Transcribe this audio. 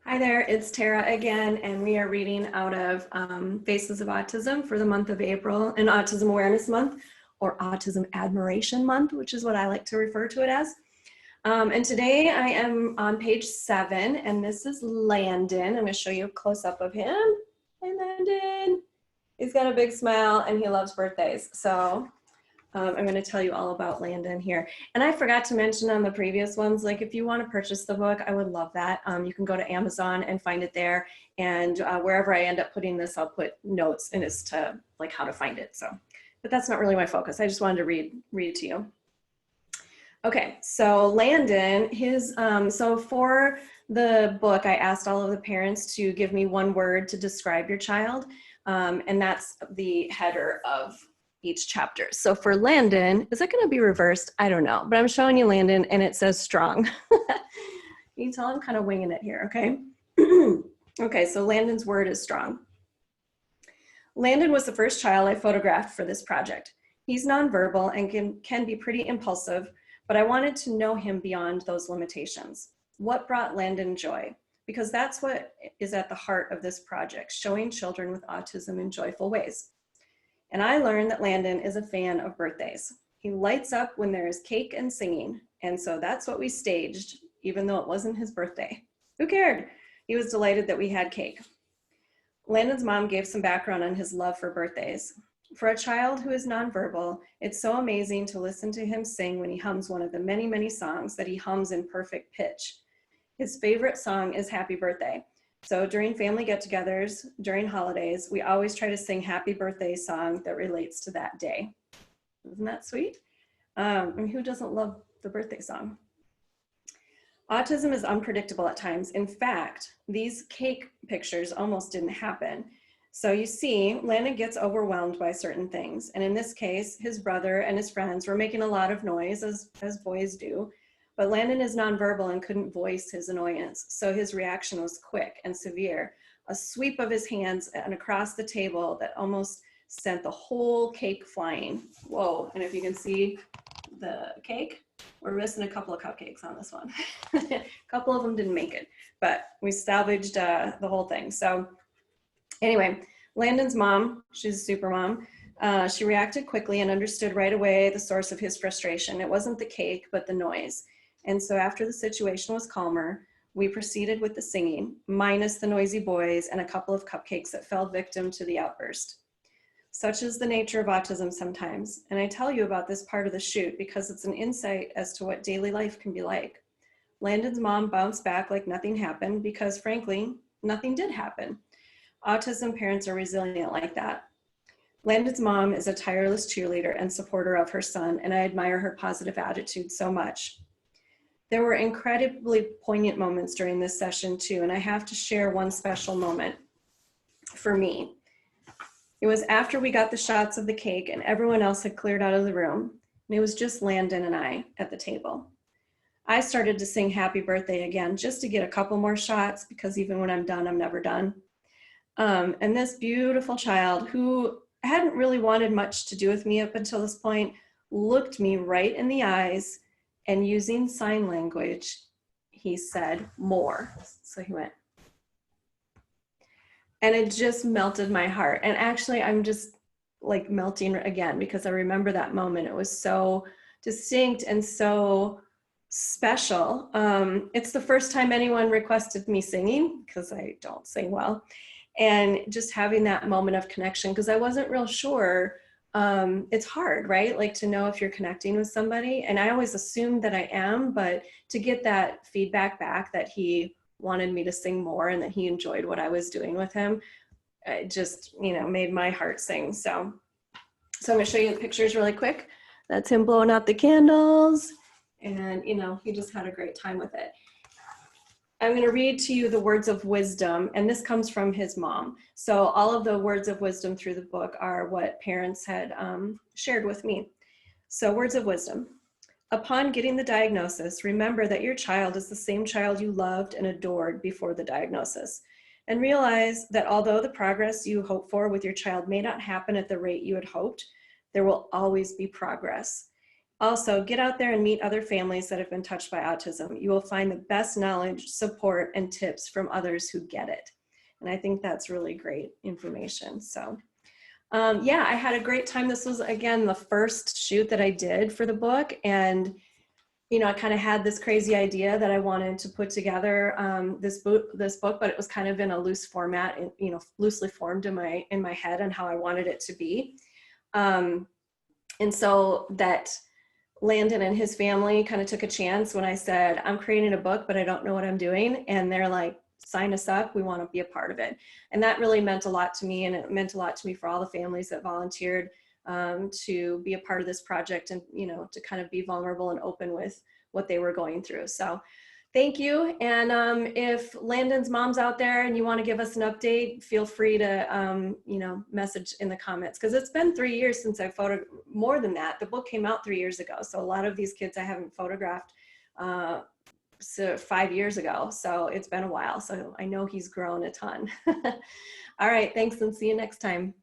Hi there, it's Tara again, and we are reading out of Faces of Autism for the month of April, and Autism Awareness Month, or Autism Admiration Month, which is what I like to refer to it as. And today I am on page 7, and this is Landon. I'm going to show you a close-up of him. Hi, Landon. He's got a big smile, and he loves birthdays. So I'm going to tell you all about Landon here. And I forgot to mention on the previous ones, like if you want to purchase the book, I would love that. You can go to Amazon and find it there. And wherever I end up putting this, I'll put notes in as to like how to find it. So, but that's not really my focus. I just wanted to read it to you. Okay, so Landon, so for the book, I asked all of the parents to give me one word to describe your child. And that's the header of each chapter. So for Landon, is it going to be reversed? I don't know, but I'm showing you Landon and it says strong. You can tell I'm kind of winging it here, okay? Okay, so Landon's word is strong. Landon was the first child I photographed for this project. He's nonverbal and can be pretty impulsive, but I wanted to know him beyond those limitations. What brought Landon joy? Because that's what is at the heart of this project, showing children with autism in joyful ways. And I learned that Landon is a fan of birthdays. He lights up when there is cake and singing. And so that's what we staged, even though it wasn't his birthday. Who cared? He was delighted that we had cake. Landon's mom gave some background on his love for birthdays. For a child who is nonverbal, it's so amazing to listen to him sing when he hums one of the many, many songs that he hums in perfect pitch. His favorite song is Happy Birthday. So during family get-togethers, during holidays, we always try to sing happy birthday song that relates to that day. Isn't that sweet? I mean, who doesn't love the birthday song? Autism is unpredictable at times. In fact, these cake pictures almost didn't happen. So you see, Landon gets overwhelmed by certain things. And in this case, his brother and his friends were making a lot of noise, as boys do. But Landon is nonverbal and couldn't voice his annoyance, so his reaction was quick and severe. A sweep of his hands and across the table that almost sent the whole cake flying. Whoa, and if you can see the cake, we're missing a couple of cupcakes on this one. A couple of them didn't make it, but we salvaged the whole thing. So anyway, Landon's mom, she's a super mom, she reacted quickly and understood right away the source of his frustration. It wasn't the cake, but the noise. And so after the situation was calmer, we proceeded with the singing, minus the noisy boys and a couple of cupcakes that fell victim to the outburst. Such is the nature of autism sometimes. And I tell you about this part of the shoot because it's an insight as to what daily life can be like. Landon's mom bounced back like nothing happened because frankly, nothing did happen. Autism parents are resilient like that. Landon's mom is a tireless cheerleader and supporter of her son, and I admire her positive attitude so much. There were incredibly poignant moments during this session too, and I have to share one special moment for me. It was after we got the shots of the cake and everyone else had cleared out of the room, and it was just Landon and I at the table. I started to sing Happy Birthday again just to get a couple more shots because even when I'm done, I'm never done. And this beautiful child who hadn't really wanted much to do with me up until this point looked me right in the eyes. And using sign language, he said, more. So he went. And it just melted my heart. And actually, I'm just like melting again because I remember that moment. It was so distinct and so special. It's the first time anyone requested me singing because I don't sing well. And just having that moment of connection because I wasn't real sure. It's hard, right? Like to know if you're connecting with somebody. And I always assumed that I am, but to get that feedback back that he wanted me to sing more and that he enjoyed what I was doing with him, it just, made my heart sing. So I'm going to show you the pictures really quick. That's him blowing out the candles. And, he just had a great time with it. I'm going to read to you the words of wisdom, and this comes from his mom. So all of the words of wisdom through the book are what parents had shared with me. So words of wisdom. Upon getting the diagnosis, remember that your child is the same child you loved and adored before the diagnosis. And realize that although the progress you hope for with your child may not happen at the rate you had hoped, there will always be progress. Also, get out there and meet other families that have been touched by autism. You will find the best knowledge, support, and tips from others who get it. And I think that's really great information. So yeah, I had a great time. This was, again, the first shoot that I did for the book. And, you know, I kind of had this crazy idea that I wanted to put together this book, but it was kind of in a loose format, and, you know, loosely formed in my head and how I wanted it to be. And so that Landon and his family kind of took a chance when I said, I'm creating a book, but I don't know what I'm doing. And they're like, sign us up. We want to be a part of it. And that really meant a lot to me. And it meant a lot to me for all the families that volunteered to be a part of this project and, you know, to kind of be vulnerable and open with what they were going through. So thank you. And if Landon's mom's out there and you want to give us an update, feel free to, you know, message in the comments, because it's been 3 years since I photographed, more than that. The book came out 3 years ago. So a lot of these kids I haven't photographed so 5 years ago. So it's been a while. So I know he's grown a ton. All right. Thanks, and see you next time.